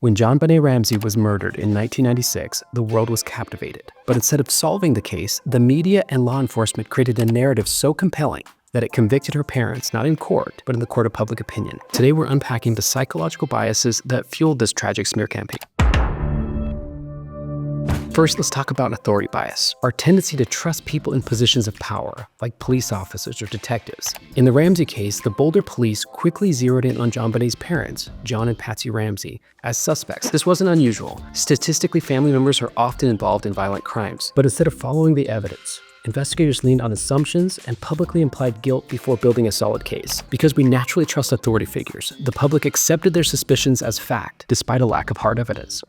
When JonBenéт Ramsey was murdered in 1996, the world was captivated. But instead of solving the case, the media and law enforcement created a narrative so compelling that it convicted her parents, not in court, but in the court of public opinion. Today, we're unpacking the psychological biases that fueled this tragic smear campaign. First, let's talk about authority bias, our tendency to trust people in positions of power, like police officers or detectives. In the Ramsey case, the Boulder police quickly zeroed in on JonBenét's parents, John and Patsy Ramsey, as suspects. This wasn't unusual. Statistically, family members are often involved in violent crimes. But instead of following the evidence, investigators leaned on assumptions and publicly implied guilt before building a solid case. Because we naturally trust authority figures, the public accepted their suspicions as fact, despite a lack of hard evidence.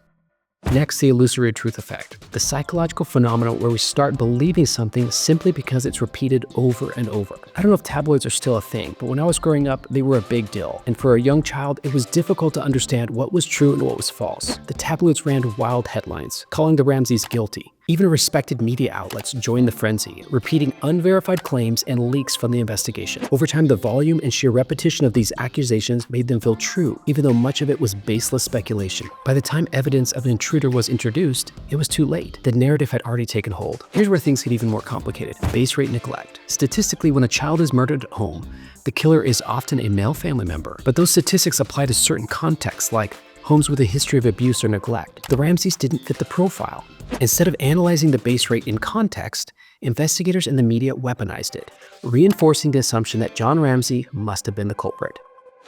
Next, the illusory truth effect, the psychological phenomenon where we start believing something simply because it's repeated over and over. I don't know if tabloids are still a thing, but when I was growing up, they were a big deal. And for a young child, it was difficult to understand what was true and what was false. The tabloids ran wild headlines, calling the Ramseys guilty. Even respected media outlets joined the frenzy, repeating unverified claims and leaks from the investigation. Over time, the volume and sheer repetition of these accusations made them feel true, even though much of it was baseless speculation. By the time evidence of an intruder was introduced, it was too late. The narrative had already taken hold. Here's where things get even more complicated. Base rate neglect. Statistically, when a child is murdered at home, the killer is often a male family member. But those statistics apply to certain contexts, like homes with a history of abuse or neglect. The Ramseys didn't fit the profile. Instead of analyzing the base rate in context, investigators and the media weaponized it, reinforcing the assumption that John Ramsey must have been the culprit.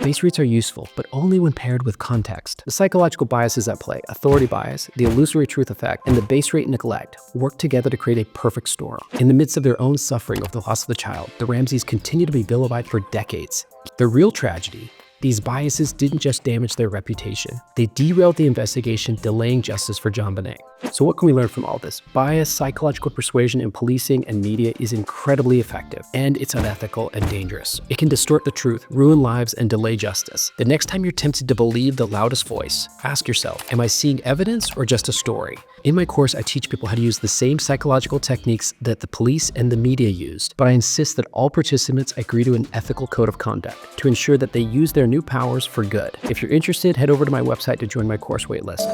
Base rates are useful, but only when paired with context. The psychological biases at play, authority bias, the illusory truth effect, and the base rate neglect work together to create a perfect storm. In the midst of their own suffering over the loss of the child, the Ramseys continue to be vilified for decades. The real tragedy: these biases didn't just damage their reputation, they derailed the investigation, delaying justice for JonBenéт. So what can we learn from all this? Bias, psychological persuasion in policing and media is incredibly effective, and it's unethical and dangerous. It can distort the truth, ruin lives, and delay justice. The next time you're tempted to believe the loudest voice, ask yourself, am I seeing evidence or just a story? In my course, I teach people how to use the same psychological techniques that the police and the media used, but I insist that all participants agree to an ethical code of conduct to ensure that they use their new powers for good. If you're interested, head over to my website to join my course waitlist.